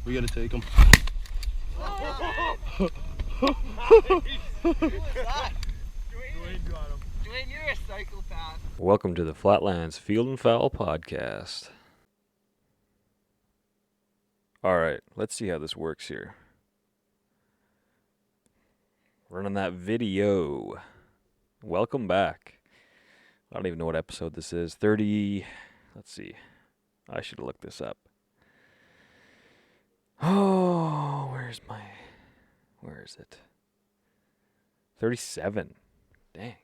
We gotta take him. Who was that? Dwayne got him. Dwayne, you're a psychopath. Welcome to the Flatlands Field and Fowl podcast. Alright, let's see how this works here. Running that video. Welcome back. I don't even know what episode this is. 30. Let's see. I should have looked this up. Oh, where is it? 37. Dang.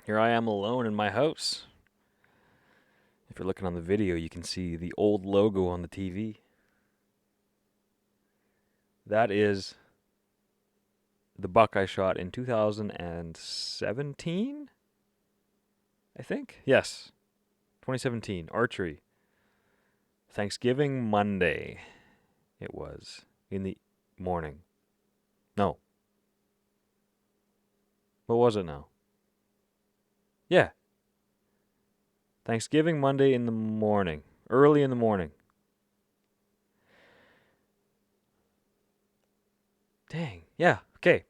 Here I am alone in my house. If you're looking on the video, you can see the old logo on the TV. That is the buck I shot in 2017, I think. Yes, 2017, archery. Thanksgiving Monday, it was, in the morning. No. What was it now? Yeah. Thanksgiving Monday in the morning. Early in the morning. Dang. Yeah. Okay.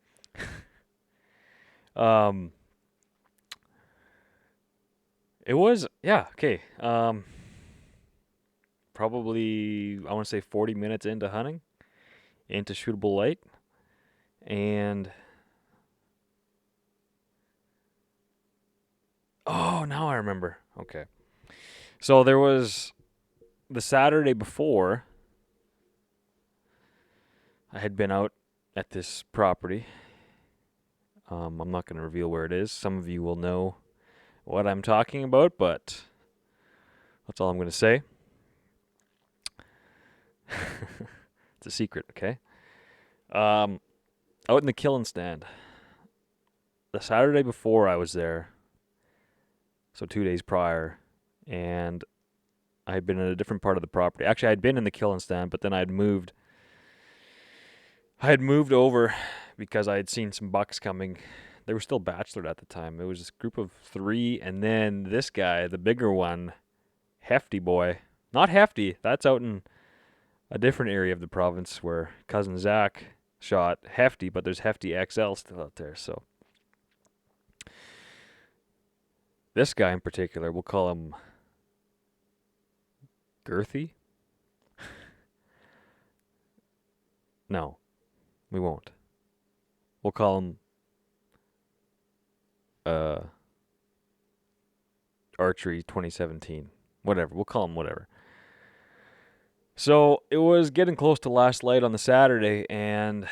It was, yeah, okay. Probably, I want to say 40 minutes into hunting, into shootable light, and oh, now I remember. Okay. So there was the Saturday before, I had been out at this property. I'm not going to reveal where it is. Some of you will know what I'm talking about, but that's all I'm going to say. It's a secret, okay? Out in the killing stand. The Saturday before I was there, so 2 days prior, and I had been in a different part of the property. Actually, I had been in the killing stand, but then I had moved over because I had seen some bucks coming. They were still bachelor at the time. It was this group of 3, and then this guy, the bigger one, Hefty boy. Not Hefty, that's out in a different area of the province where cousin Zach shot Hefty, but there's Hefty XL still out there, so. This guy in particular, we'll call him Girthy? No, we won't. We'll call him Archery 2017. Whatever, we'll call him whatever. So it was getting close to last light on the Saturday, and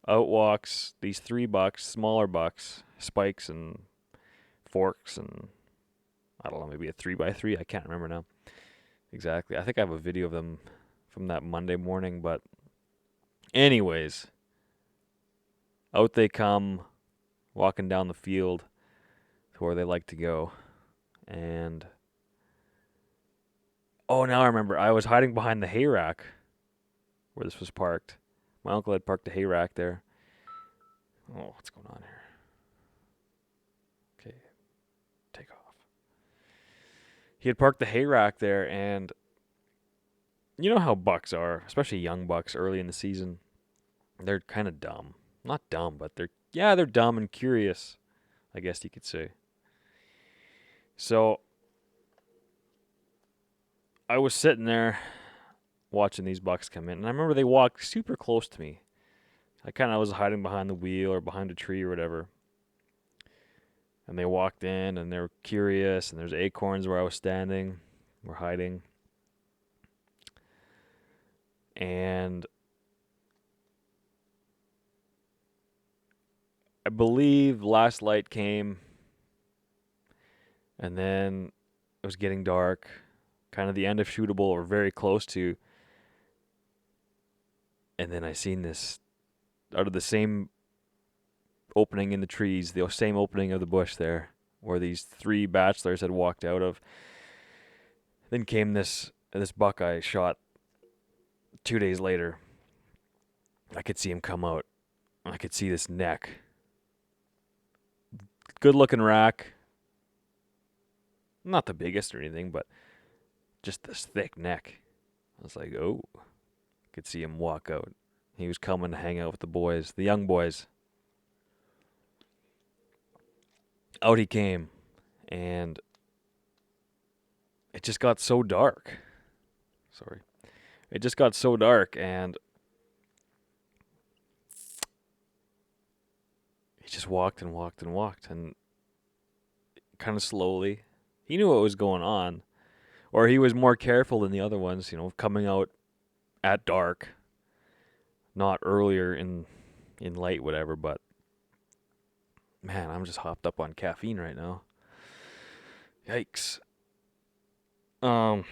out walks these 3 bucks, smaller bucks, spikes and forks, and I don't know, maybe a 3x3. I can't remember now exactly. I think I have a video of them from that Monday morning, but anyways, out they come, walking down the field to where they like to go, and oh, now I remember. I was hiding behind the hay rack where this was parked. My uncle had parked a hay rack there. Oh, what's going on here? Okay, take off. He had parked the hay rack there, and you know how bucks are, especially young bucks early in the season. They're kind of dumb. Not dumb, but they're dumb and curious, I guess you could say. So I was sitting there watching these bucks come in, and I remember they walked super close to me. I kind of was hiding behind the wheel or behind a tree or whatever. And they walked in, and they were curious, and there's acorns where I was standing. We're hiding. And I believe last light came, and then it was getting dark, kind of the end of shootable or very close to. And then I seen this out of the same opening in the trees, the same opening of the bush there, where these 3 bachelors had walked out of. Then came this buck I shot 2 days later. I could see him come out. I could see this neck. Good looking rack. Not the biggest or anything, but just this thick neck. I was like, oh, could see him walk out. He was coming to hang out with the boys, the young boys. Out he came, and it just got so dark. Sorry. It just got so dark, and he just walked and walked and walked, and kind of slowly. He knew what was going on, or he was more careful than the other ones, coming out at dark, not earlier in light, whatever, but man, I'm just hopped up on caffeine right now. Yikes. So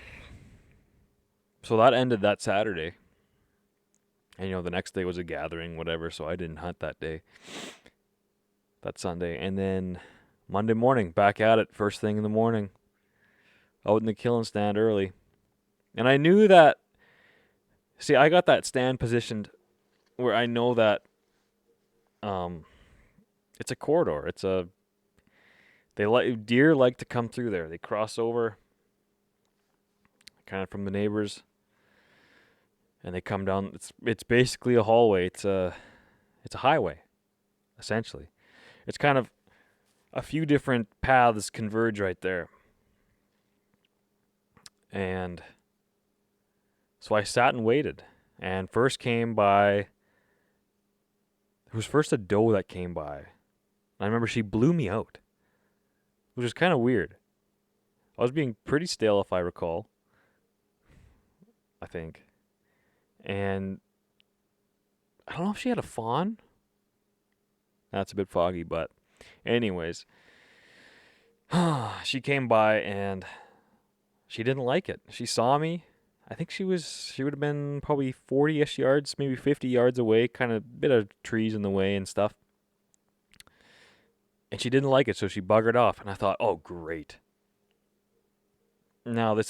that ended that Saturday. And the next day was a gathering, whatever, so I didn't hunt that day. That Sunday. And then Monday morning, back at it, first thing in the morning. Out in the killing stand early. And I knew that, I got that stand positioned where I know that it's a corridor. Deer like to come through there. They cross over kind of from the neighbors, and they come down. It's basically a hallway. It's a highway, essentially. It's kind of a few different paths converge right there. And so I sat and waited. And first came by, there was first a doe that came by. I remember she blew me out, which was kind of weird. I was being pretty stale, if I recall, I think. And I don't know if she had a fawn. That's a bit foggy, but anyways, she came by and she didn't like it. She saw me. I think she would have been probably 40-ish yards, maybe 50 yards away, kind of bit of trees in the way and stuff. And she didn't like it, so she buggered off. And I thought, oh, great. Now this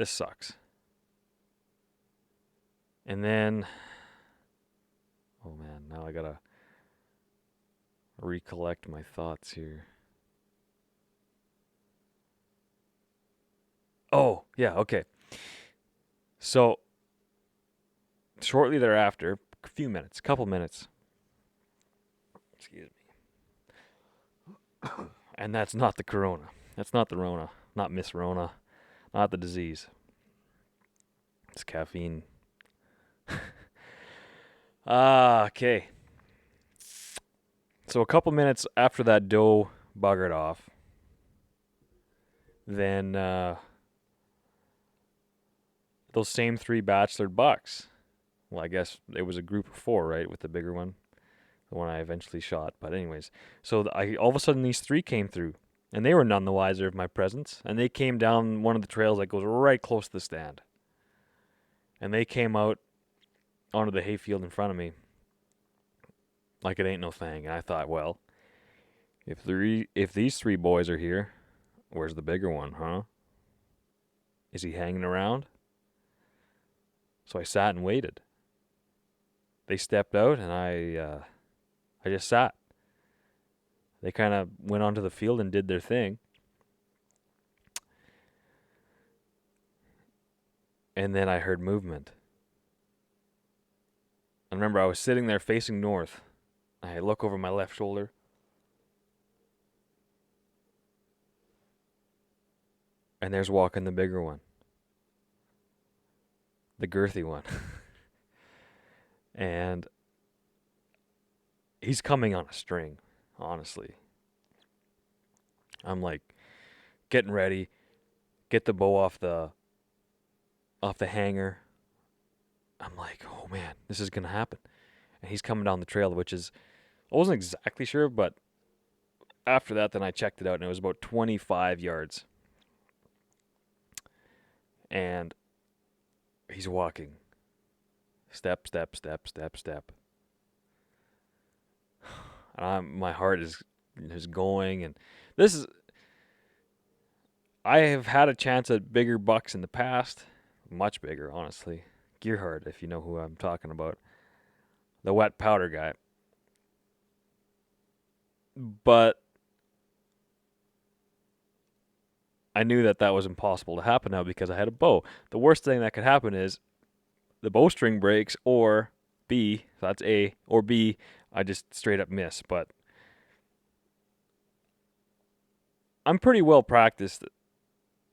sucks. And then, oh man, now I gotta recollect my thoughts here. Oh, yeah, okay. So, shortly thereafter, couple minutes. Excuse me. And that's not the corona. That's not the Rona. Not Miss Rona. Not the disease. It's caffeine. Okay. So a couple minutes after that doe buggered off, then those same 3 bachelor bucks. Well, I guess it was a group of 4, right, with the bigger one, the one I eventually shot. But anyways, so all of a sudden these 3 came through, and they were none the wiser of my presence. And they came down one of the trails that goes right close to the stand. And they came out onto the hayfield in front of me like it ain't no thing. And I thought, well, if these 3 boys are here, where's the bigger one, huh? Is he hanging around? So I sat and waited. They stepped out, and I just sat. They kind of went onto the field and did their thing. And then I heard movement. I remember I was sitting there facing north. I look over my left shoulder. And there's walking the bigger one. The girthy one. And he's coming on a string, honestly. I'm like getting ready, get the bow off the hanger. I'm like, oh man, this is gonna happen. And he's coming down the trail, which is, I wasn't exactly sure, but after that, then I checked it out, and it was about 25 yards. And he's walking. Step, step, step, step, step. My heart is going, and I have had a chance at bigger bucks in the past, much bigger, honestly. Gearhart, if you know who I'm talking about, the wet powder guy. But I knew that was impossible to happen now because I had a bow. The worst thing that could happen is the bowstring breaks, or B, so that's A, or B, I just straight up miss. But I'm pretty well practiced,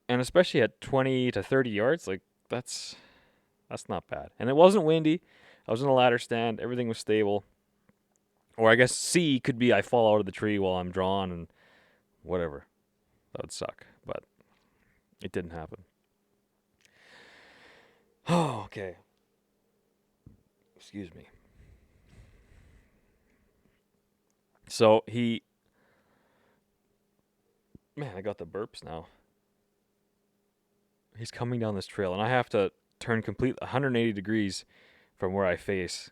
and especially at 20 to 30 yards, like that's not bad. And it wasn't windy. I was in a ladder stand. Everything was stable. Or I guess C could be I fall out of the tree while I'm drawn and whatever. That would suck, but it didn't happen. Oh, okay. Excuse me. So man, I got the burps now. He's coming down this trail, and I have to turn 180 degrees from where I face,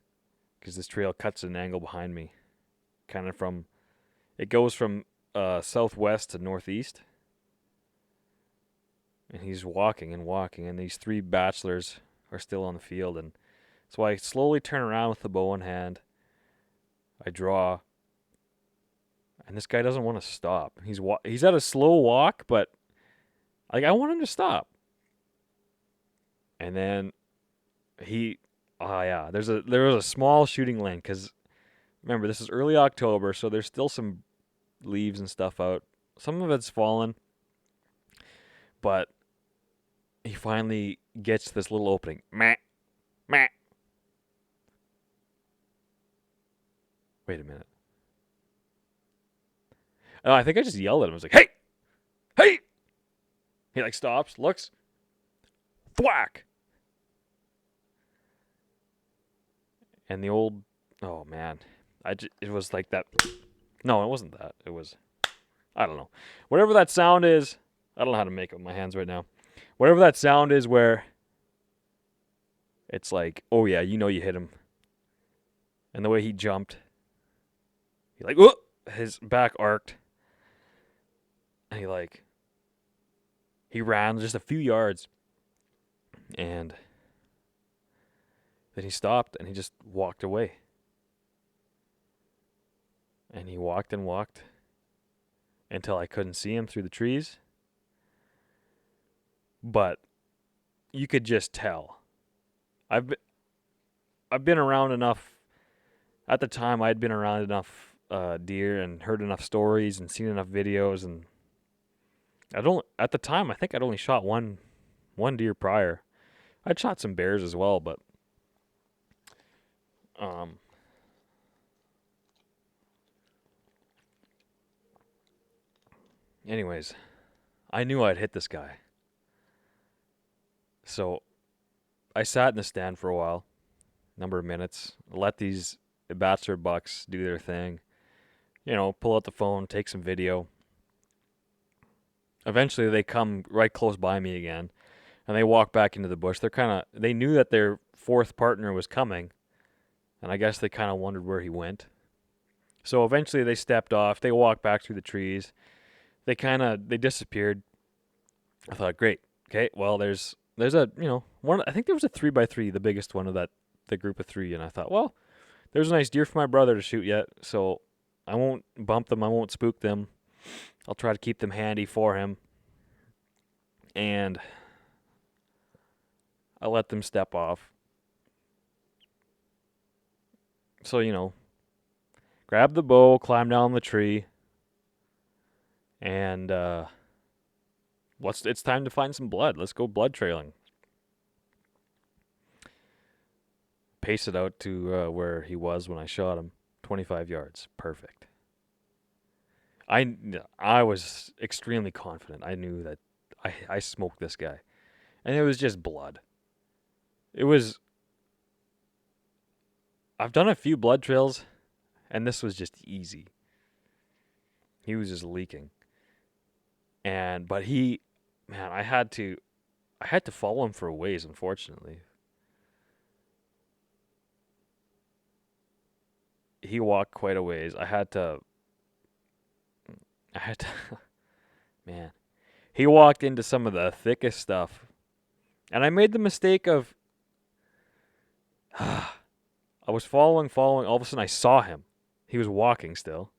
because this trail cuts at an angle behind me. It goes from southwest to northeast. And he's walking and walking, and these 3 bachelors are still on the field. And so I slowly turn around with the bow in hand. I draw, and this guy doesn't want to stop. He's at a slow walk, but like I want him to stop. And then there was a small shooting lane, because remember, this is early October, so there's still some leaves and stuff out. Some of it's fallen, but he finally gets this little opening. Meh, meh. Wait a minute. Oh, I think I just yelled at him. I was like, "Hey! Hey!" He like stops, looks, thwack. And oh man, it was like that. No, it wasn't that. It was, I don't know. Whatever that sound is, I don't know how to make it with my hands right now. Whatever that sound is where it's like, oh yeah, you hit him. And the way he jumped, he like, whoop, his back arced. And he ran just a few yards. And then he stopped and he just walked away. And he walked and walked until I couldn't see him through the trees. But you could just tell. I've been around enough. At the time, I'd been around enough deer and heard enough stories and seen enough videos, and at the time I think I'd only shot one deer prior. I'd shot some bears as well, but anyways, I knew I'd hit this guy. So I sat in the stand for a while, number of minutes, let these bachelor bucks do their thing. Pull out the phone, take some video. Eventually they come right close by me again, and they walk back into the bush. They knew that their 4th partner was coming, and I guess they kind of wondered where he went. So eventually they stepped off. They walked back through the trees. They disappeared. I thought, great. Okay, well, there's a, one, I think there was a 3x3, the biggest one of the group of 3. And I thought, well, there's a nice deer for my brother to shoot yet. So I won't bump them. I won't spook them. I'll try to keep them handy for him. And I let them step off. So, grab the bow, climb down the tree, and it's time to find some blood. Let's go blood trailing. Pace it out to where he was when I shot him, 25 yards. Perfect. I was extremely confident. I knew that I smoked this guy. And it was just blood. I've done a few blood trails, and this was just easy. He was just leaking. But I had to follow him for a ways, unfortunately. He walked quite a ways. I had to, man. He walked into some of the thickest stuff. And I made the mistake of, I was following. All of a sudden I saw him. He was walking still.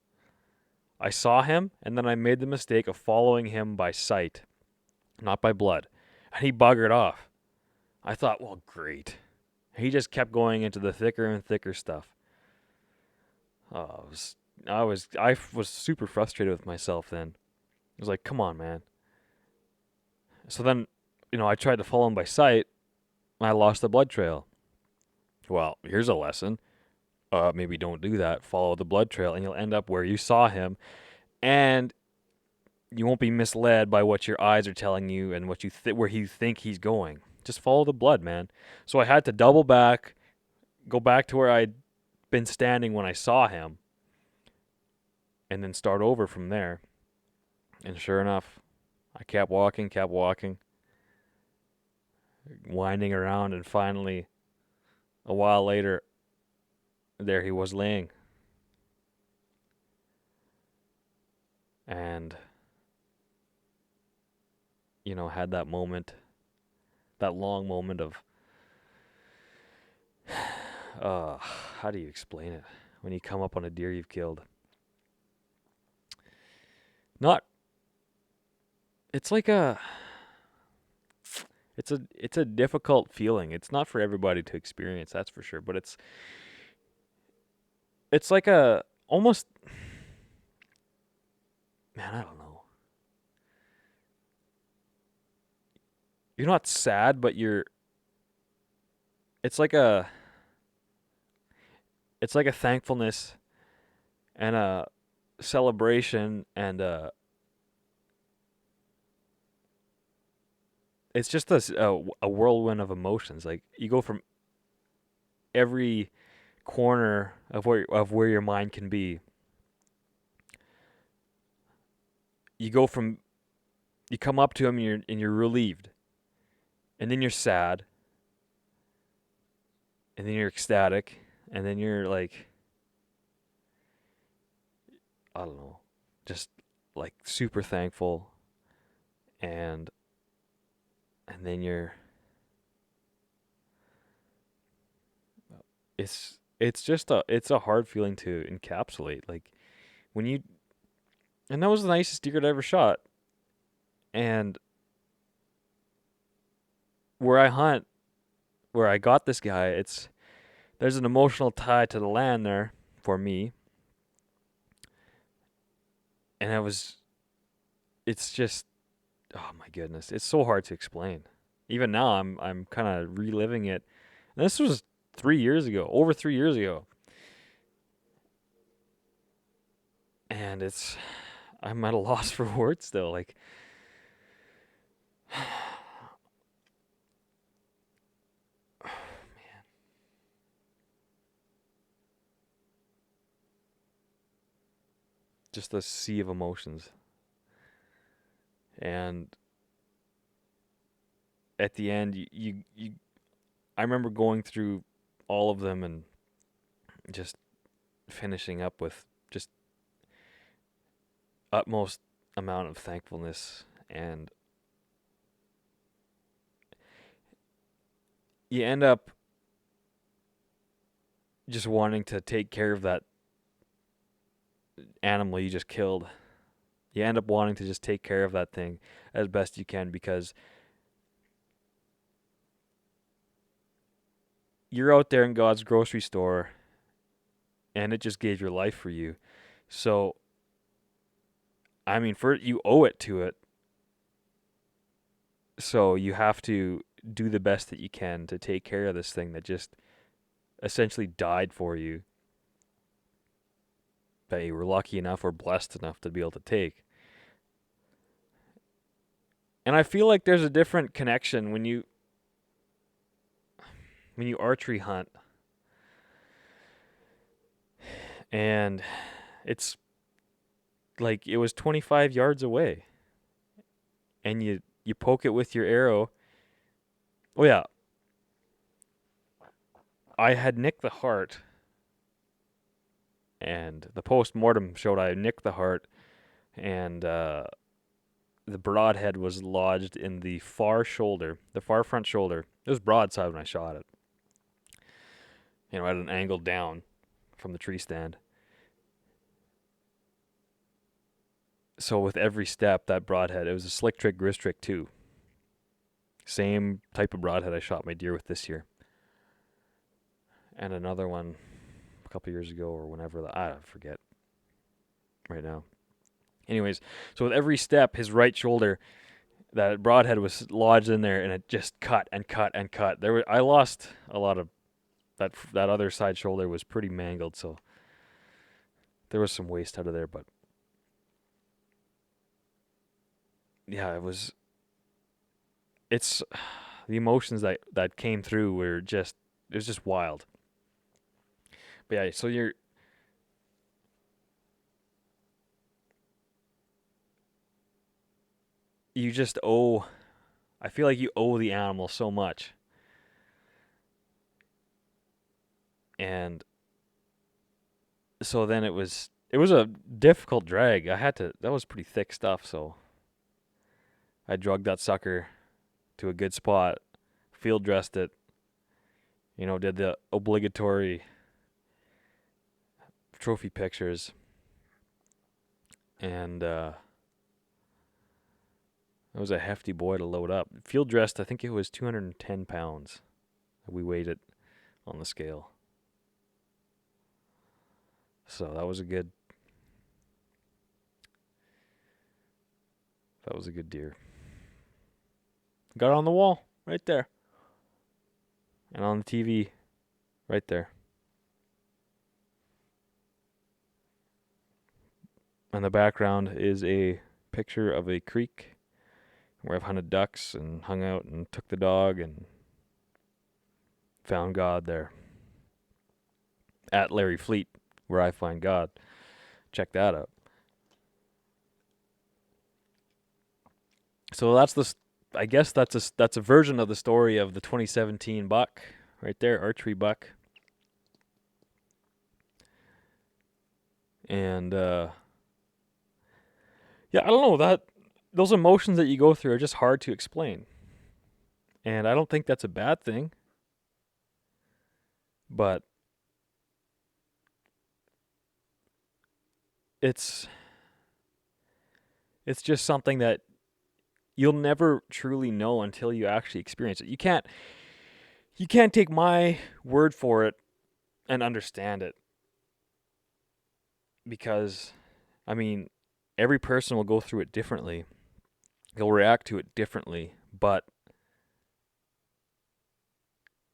I saw him, and then I made the mistake of following him by sight. not by blood. And he buggered off. I thought, well, great. He just kept going into the thicker and thicker stuff. Oh, I was super frustrated with myself then. I was like, come on, man. So then, I tried to follow him by sight. I lost the blood trail. Well, here's a lesson. Maybe don't do that. Follow the blood trail, and you'll end up where you saw him, and you won't be misled by what your eyes are telling you and what where you think he's going. Just follow the blood, man. So I had to double back, go back to where I'd been standing when I saw him, and then start over from there. And sure enough, I kept walking, winding around, and finally, a while later, there he was laying. And, had that moment, that long moment of, how do you explain it? When you come up on a deer you've killed. It's like it's a difficult feeling. It's not for everybody to experience, that's for sure. But it's like almost, man, I don't know. You're not sad, but it's like a thankfulness and a celebration, and it's just a whirlwind of emotions. Like, you go from every corner of where your mind can be. You come up to him, and you're relieved, and then you're sad, and then you're ecstatic, and then you're like, I don't know, just like super thankful, and then it's just a hard feeling to encapsulate. Like, and that was the nicest deer I'd ever shot. And where I hunt, where I got this guy, there's an emotional tie to the land there for me. And it's just, oh my goodness, it's so hard to explain. Even now, I'm kind of reliving it. And this was over 3 years ago. And I'm at a loss for words still. Like, man, just a sea of emotions. And at the end, I remember going through all of them and just finishing up with just utmost amount of thankfulness. And you end up just wanting to take care of that animal you just killed. You end up wanting to just take care of that thing as best you can, because you're out there in God's grocery store, and it just gave your life for you. So, I mean, you owe it to it. So you have to do the best that you can to take care of this thing that just essentially died for you, that you were lucky enough or blessed enough to be able to take. And I feel like there's a different connection when you archery hunt, and it's like it was 25 yards away, and you poke it with your arrow. Oh yeah, I had nicked the heart, and the post-mortem showed I nicked the heart, and the broadhead was lodged in the far front shoulder. It was broadside when I shot it. At an angle down from the tree stand. So with every step, that broadhead, it was a slick trick grist trick too. Same type of broadhead I shot my deer with this year. And another one a couple years ago or whenever. I forget right now. Anyways, so with every step, his right shoulder, that broadhead was lodged in there, and it just cut and cut and cut. I lost a lot of that. That other side shoulder was pretty mangled, so there was some waste out of there. But yeah, it's the emotions that came through were it was just wild. But yeah, so you just owe, I feel like you owe the animal so much. And so then it was a difficult drag. That was pretty thick stuff, so I drugged that sucker to a good spot, field dressed it, did the obligatory trophy pictures, and it was a hefty boy to load up. Field dressed, I think it was 210 pounds. We weighed it on the scale. So that was a good deer. Got it on the wall right there. And on the TV right there. In the background is a picture of a creek where I've hunted ducks and hung out and took the dog and found God there. At Larry Fleet, where I find God. Check that out. So I guess that's a version of the story of the 2017 buck right there, archery buck. And yeah, I don't know, those emotions that you go through are just hard to explain. And I don't think that's a bad thing. But it's just something that you'll never truly know until you actually experience it. You can't take my word for it and understand it. Because, I mean, every person will go through it differently. They'll react to it differently, but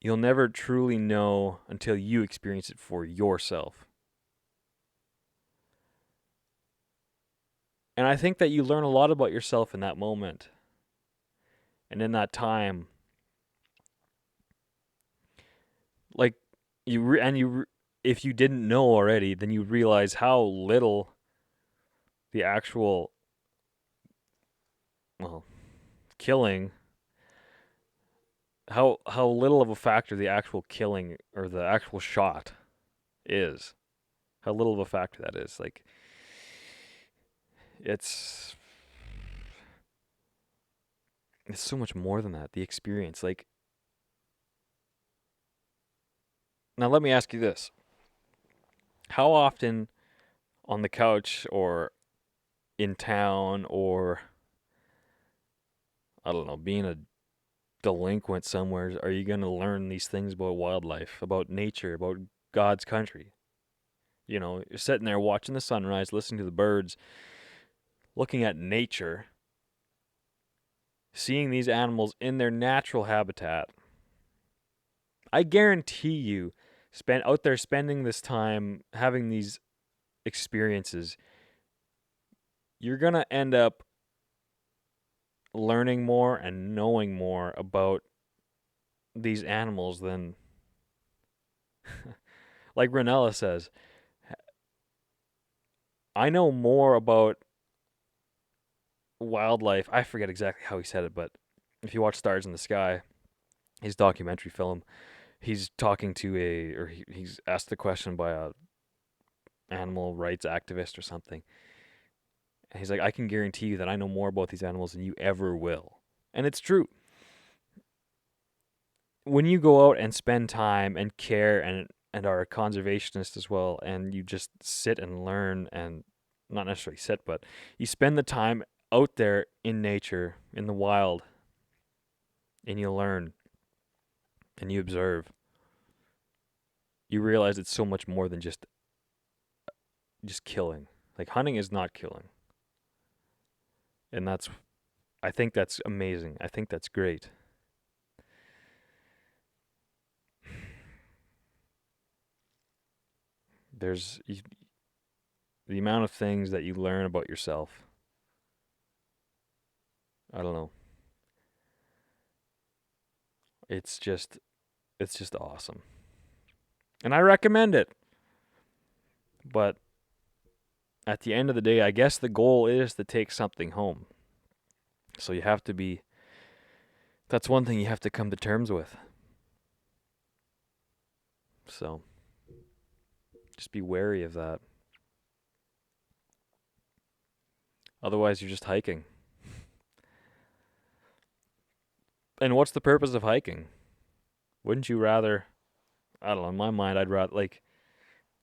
you'll never truly know until you experience it for yourself. And I think that you learn a lot about yourself in that moment. And in that time, like if you didn't know already, then you realize how little the actual killing, how little of a factor the actual killing or the actual shot is. How little of a factor that is. Like, it's so much more than that, the experience. Like, now let me ask you this. How often on the couch or in town or, I don't know, being a delinquent somewhere, are you going to learn these things about wildlife, about nature, about God's country? You're sitting there watching the sunrise, listening to the birds, looking at nature, seeing these animals in their natural habitat. I guarantee you, out there spending this time having these experiences, you're going to end up learning more and knowing more about these animals than, like Ranella says, I know more about wildlife. I forget exactly how he said it, but if you watch Stars in the Sky, his documentary film, he's talking to he's asked the question by a animal rights activist or something. And he's like, I can guarantee you that I know more about these animals than you ever will. And it's true. When you go out and spend time and care and are a conservationist as well, and you just sit and learn, and not necessarily sit, but you spend the time out there in nature, in the wild, and you learn and you observe, you realize it's so much more than just killing. Like, hunting is not killing. And I think that's amazing. I think that's great. There's the amount of things that you learn about yourself. I don't know. It's just awesome. And I recommend it. But at the end of the day, I guess the goal is to take something home. So you have to be, that's one thing you have to come to terms with. So just be wary of that. Otherwise, you're just hiking. And what's the purpose of hiking? Wouldn't you rather, I don't know, in my mind, I'd rather, like,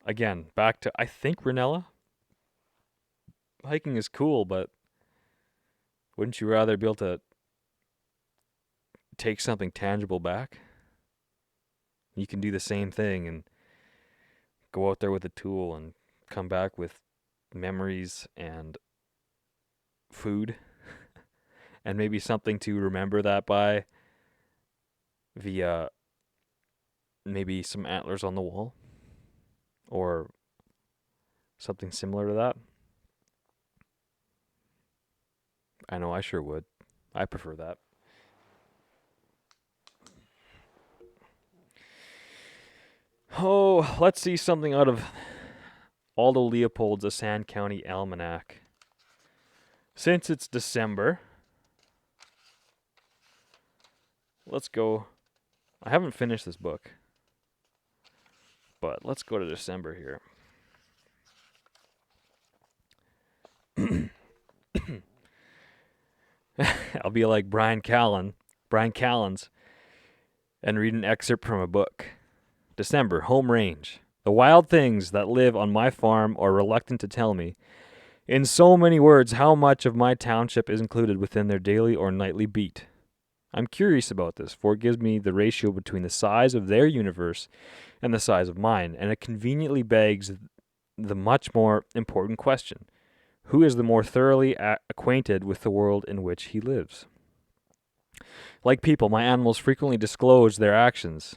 again, back to, I think, Ranella. Hiking is cool, but wouldn't you rather be able to take something tangible back? You can do the same thing and go out there with a tool and come back with memories and food and maybe something to remember that by via maybe some antlers on the wall or something similar to that. I know I sure would. I prefer that. Oh, let's see something out of Aldo Leopold's Asan County Almanac. Since it's December, let's go. I haven't finished this book, but let's go to December here. I'll be like Brian Callens, and read an excerpt from a book. December, home range. The wild things that live on my farm are reluctant to tell me, in so many words, how much of my township is included within their daily or nightly beat. I'm curious about this, for it gives me the ratio between the size of their universe and the size of mine, and it conveniently begs the much more important question. Who is the more thoroughly acquainted with the world in which he lives? Like people, my animals frequently disclose their actions.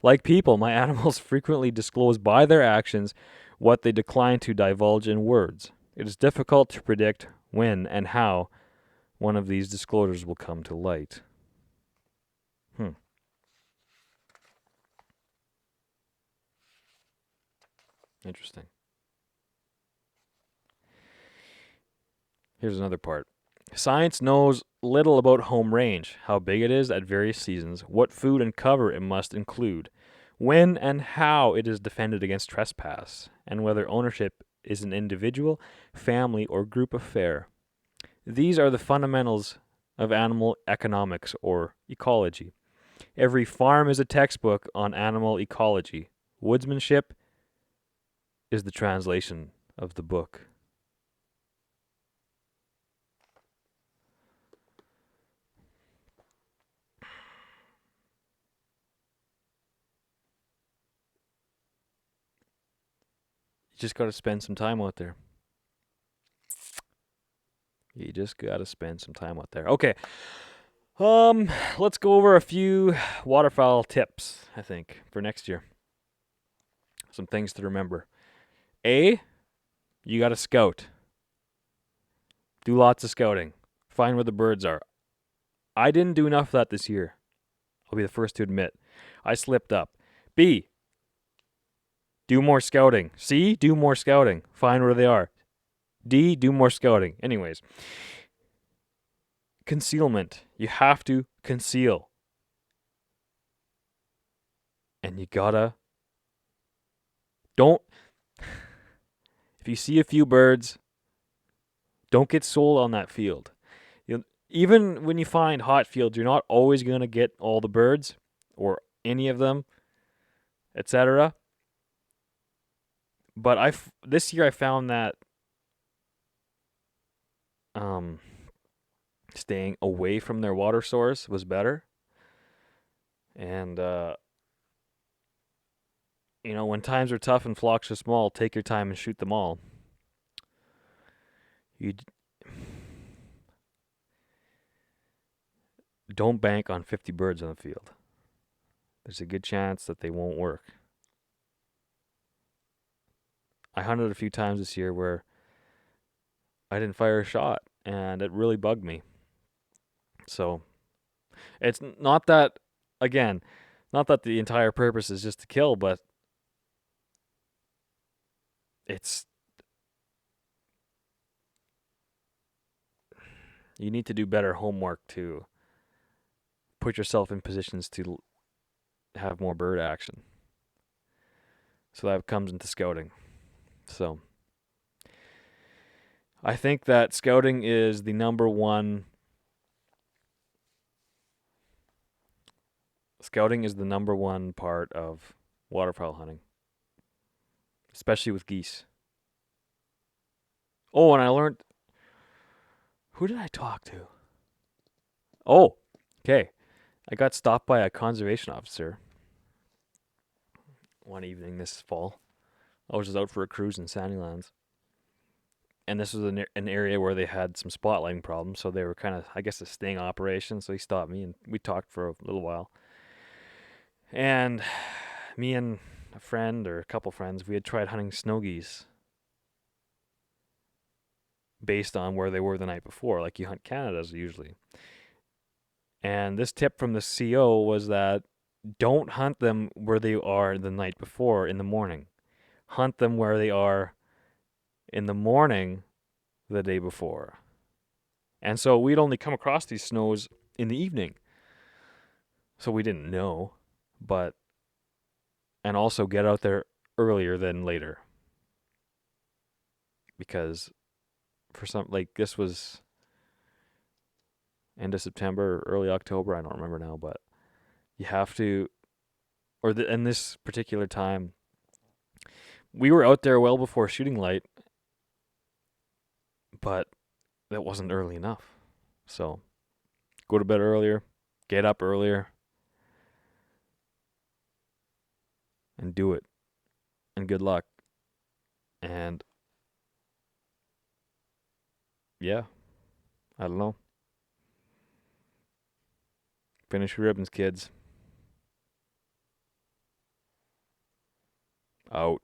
Like people, my animals frequently disclose by their actions what they decline to divulge in words. It is difficult to predict when and how one of these disclosures will come to light. Interesting. Here's another part. Science knows little about home range, how big it is at various seasons, what food and cover it must include, when and how it is defended against trespass, and whether ownership is an individual, family, or group affair. These are the fundamentals of animal economics or ecology. Every farm is a textbook on animal ecology. Woodsmanship is the translation of the book. You just got to spend some time out there. You just got to spend some time out there. Okay. Let's go over a few waterfowl tips, I think, for next year. Some things to remember. A, you got to scout. Do lots of scouting. Find where the birds are. I didn't do enough of that this year. I'll be the first to admit. I slipped up. B, do more scouting. C, do more scouting. Find where they are. D, do more scouting. Anyways. Concealment. You have to conceal. And you gotta... If you see a few birds, don't get sold on that field. Even when you find hot fields, you're not always going to get all the birds or any of them, etc. But this year I found that staying away from their water source was better. And when times are tough and flocks are small, take your time and shoot them all. You don't bank on 50 birds on the field. There's a good chance that they won't work. I hunted a few times this year where I didn't fire a shot, and it really bugged me. So it's not that, again, not that the entire purpose is just to kill, but you need to do better homework to put yourself in positions to have more bird action. So that comes into scouting. So I think that scouting is the number one part of waterfowl hunting, especially with geese. Oh, and I learned, who did I talk to? Oh, okay. I got stopped by a conservation officer one evening this fall. I was just out for a cruise in Sandylands. And this was an area where they had some spotlighting problems, so they were kind of, I guess, a sting operation. So he stopped me, and we talked for a little while. And me and a friend, or a couple friends, we had tried hunting snow geese based on where they were the night before, like you hunt Canada's usually. And this tip from the CO was that don't hunt them where they are the night before in the morning. Hunt them where they are in the morning the day before. And so we'd only come across these snows in the evening. So we didn't know, and also get out there earlier than later. Because for some, like, this was end of September, early October, I don't remember now, but you have to, in this particular time, we were out there well before shooting light, but that wasn't early enough. So go to bed earlier, get up earlier, and do it. And good luck. And yeah, I don't know. Finish your ribbons, kids. Out.